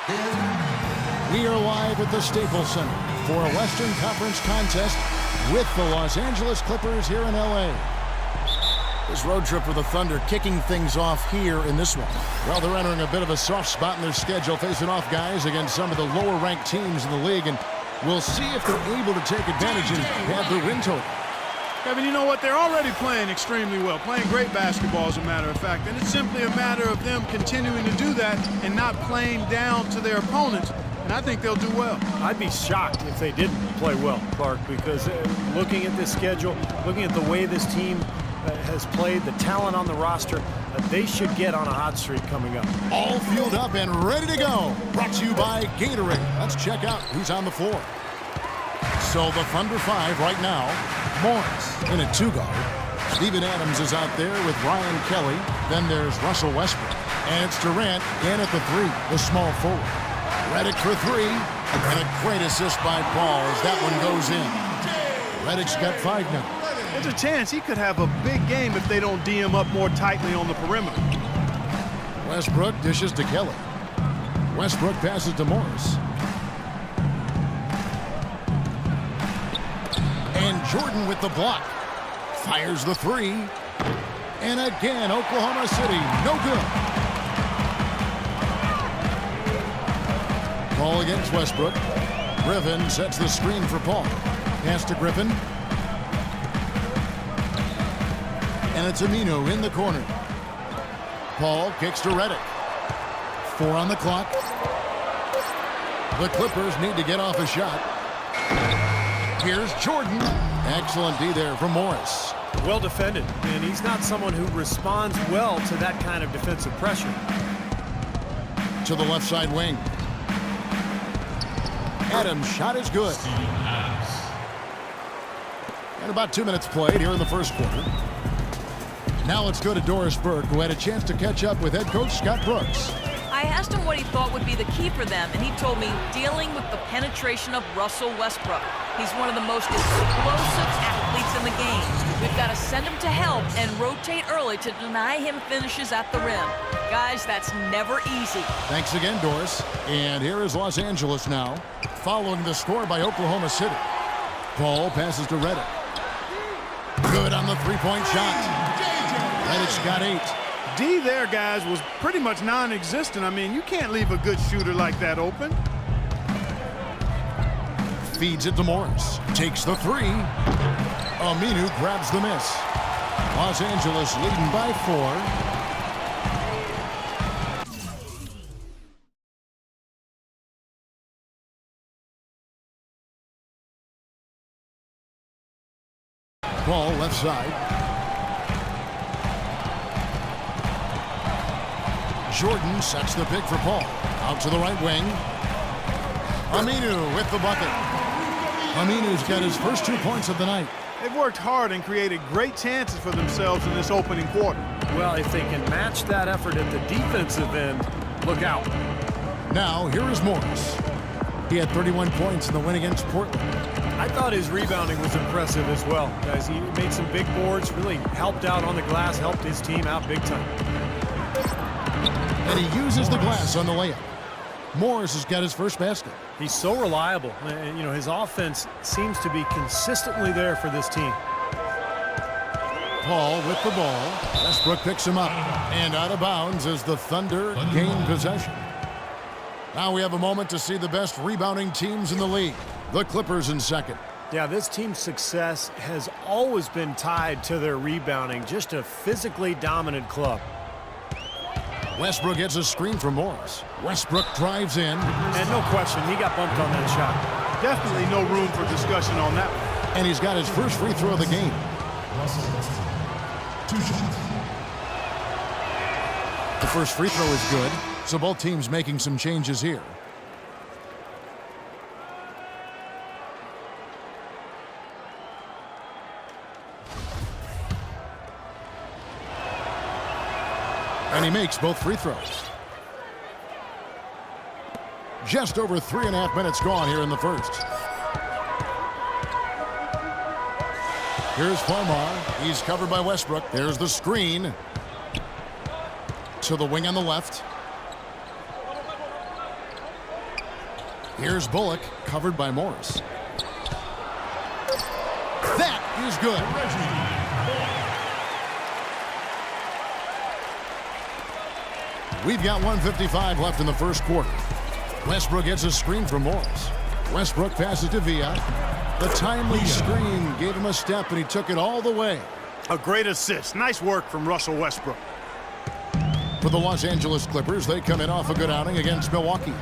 We are live at the Staples Center for a Western Conference contest with the Los Angeles Clippers here in L.A. This road trip for the Thunder kicking things off here in this one. Well, they're entering a bit of a soft spot in their schedule, facing off guys against some of the lower-ranked teams in the league, and we'll see if they're able to take advantage and have their win total. Kevin, you know what? They're already playing extremely well, playing great basketball, as a matter of fact, and it's simply a matter of them continuing to do that and not playing down to their opponents, and I think they'll do well. I'd be shocked if they didn't play well, Clark, because looking at this schedule, looking at the way this team has played, the talent on the roster, they should get on a hot streak coming up. All fueled up and ready to go. Brought to you by Gatorade. Let's check out who's on the floor. So the Thunder 5 right now. Morris in a two-guard. Steven Adams is out there with Ryan Kelly. Then there's Russell Westbrook. And it's Durant in at the three, the small forward. Redick for three. And a great assist by Paul as that one goes in. Redick's got 5 now. There's a chance he could have a big game if they don't D him up more tightly on the perimeter. Westbrook dishes to Kelly. Westbrook passes to Morris. And Jordan with the block. Fires the three. And again, Oklahoma City, no good. Ball against Westbrook. Griffin sets the screen for Paul. Pass to Griffin. And it's Aminu in the corner. Paul kicks to Redick. 4 on the clock. The Clippers need to get off a shot. Here's Jordan. Excellent D there from Morris. Well defended, and he's not someone who responds well to that kind of defensive pressure. To the left side wing. Adams' shot is good. And about 2 minutes played here in the first quarter. Now let's go to Doris Burke, who had a chance to catch up with head coach Scott Brooks. I asked him what he thought would be the key for them, and he told me dealing with the penetration of Russell Westbrook. He's one of the most explosive athletes in the game. We've got to send him to help and rotate early to deny him finishes at the rim. Guys, that's never easy. Thanks again, Doris. And here is Los Angeles now, following the score by Oklahoma City. Paul passes to Redick. Good on the three-point shot. Redick's got 8. D there, guys, was pretty much non-existent. I mean, you can't leave a good shooter like that open. Feeds it to Morris. Takes the three. Aminu grabs the miss. Los Angeles leading by 4. Ball left side. Jordan sets the pick for Paul. Out to the right wing. Aminu with the bucket. Aminu's got his first 2 points of the night. They've worked hard and created great chances for themselves in this opening quarter. Well, if they can match that effort at the defensive end, look out. Now, here is Morris. He had 31 points in the win against Portland. I thought his rebounding was impressive as well, guys. He made some big boards, really helped out on the glass, helped his team out big time. And he uses the glass on the layup. Morris has got his first basket. He's so reliable. You know, his offense seems to be consistently there for this team. Paul with the ball. Westbrook picks him up. And out of bounds as the Thunder gain possession. Now we have a moment to see the best rebounding teams in the league. The Clippers in second. Yeah, this team's success has always been tied to their rebounding. Just a physically dominant club. Westbrook gets a screen from Morris. Westbrook drives in. And no question, he got bumped on that shot. Definitely no room for discussion on that one. And he's got his first free throw of the game. The first free throw is good, so both teams making some changes here. And he makes both free throws. Just over 3.5 minutes gone here in the first. Here's Farmar. He's covered by Westbrook. There's the screen. To the wing on the left. Here's Bullock, covered by Morris. That is good. We've got 1:55 left in the first quarter. Westbrook gets a screen from Morris. Westbrook passes to Villa. The timely screen gave him a step, and he took it all the way. A great assist. Nice work from Russell Westbrook. For the Los Angeles Clippers, they come in off a good outing against Milwaukee.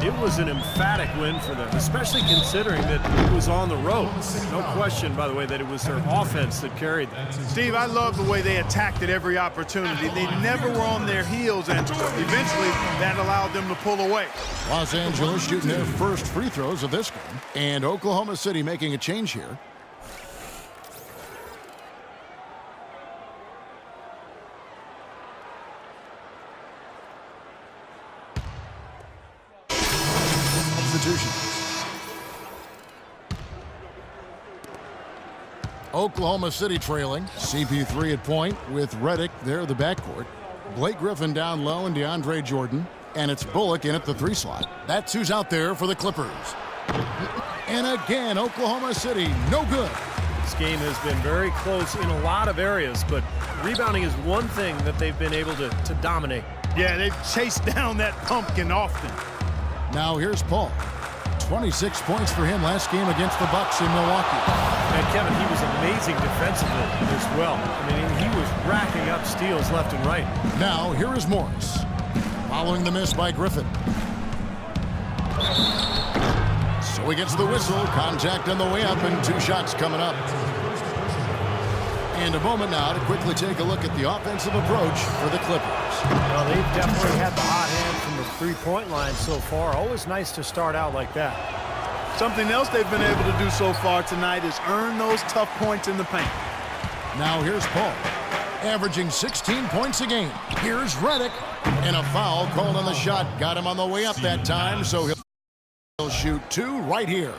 It was an emphatic win for them, especially considering that it was on the road. No question, by the way, that it was their offense that carried them. Steve, I love the way they attacked at every opportunity. They never were on their heels, and eventually that allowed them to pull away. Los Angeles shooting their first free throws of this game, and Oklahoma City making a change here. Oklahoma City trailing. CP3 at point with Redick there, the backcourt. Blake Griffin down low and DeAndre Jordan. And it's Bullock in at the 3 slot. That's who's out there for the Clippers. And again, Oklahoma City, no good. This game has been very close in a lot of areas, but rebounding is one thing that they've been able to dominate. Yeah, they've chased down that pumpkin often. Now here's Paul. 26 points for him last game against the Bucks in Milwaukee. And Kevin, he was amazing defensively as well. I mean, he was racking up steals left and right. Now here is Morris. Following the miss by Griffin. So he gets the whistle. Contact on the way up and 2 shots coming up. And a moment now to quickly take a look at the offensive approach for the Clippers. Well, they've definitely had the hot hand from the three-point line so far. Always nice to start out like that. Something else they've been able to do so far tonight is earn those tough points in the paint. Now here's Paul, averaging 16 points a game. Here's Redick, and a foul called on the shot. Got him on the way up that time, so he'll shoot 2 right here.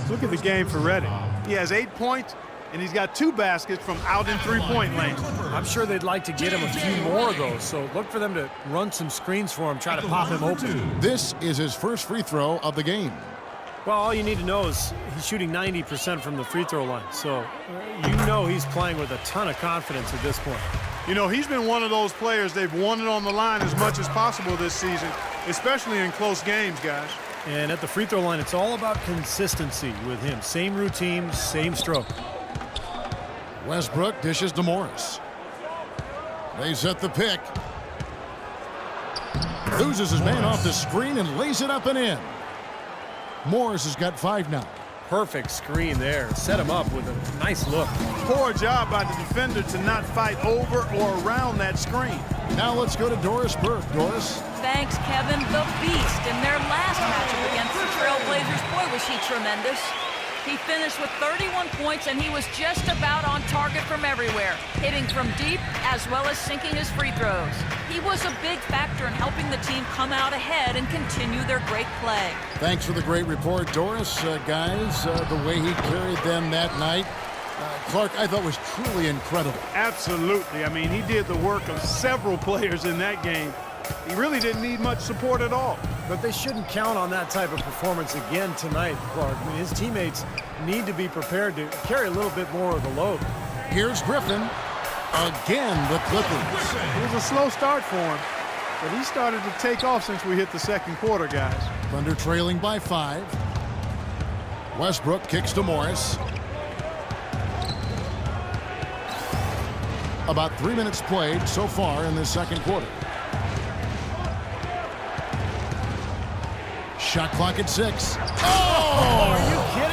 Look at the game for Redick. He has 8 points, and he's got 2 baskets from out in three-point lane. I'm sure they'd like to get him a few more of those, so look for them to run some screens for him, try to pop him open. This is his first free throw of the game. Well, all you need to know is he's shooting 90% from the free throw line, so you know he's playing with a ton of confidence at this point. You know, he's been one of those players they've wanted on the line as much as possible this season, especially in close games, guys. And at the free throw line, it's all about consistency with him. Same routine, same stroke. Westbrook dishes to Morris. They set the pick. Loses his man off the screen and lays it up and in. Morris has got 5 now. Perfect screen there. Set him up with a nice look. Poor job by the defender to not fight over or around that screen. Now let's go to Doris Burke. Doris. Thanks, Kevin. The Beast in their last matchup against the Trailblazers. Boy, was he tremendous. He finished with 31 points, and he was just about on target from everywhere, hitting from deep as well as sinking his free throws. He was a big factor in helping the team come out ahead and continue their great play. Thanks for the great report, Doris. Guys, the way he carried them that night, Clark, I thought was truly incredible. Absolutely. I mean, he did the work of several players in that game. He really didn't need much support at all. But they shouldn't count on that type of performance again tonight, Clark. I mean, his teammates need to be prepared to carry a little bit more of the load. Here's Griffin. Again, the Clippers. It was a slow start for him, but he started to take off since we hit the second quarter, guys. Thunder trailing by 5. Westbrook kicks to Morris. About 3 minutes played so far in this second quarter. Shot clock at 6. Oh, are you kidding?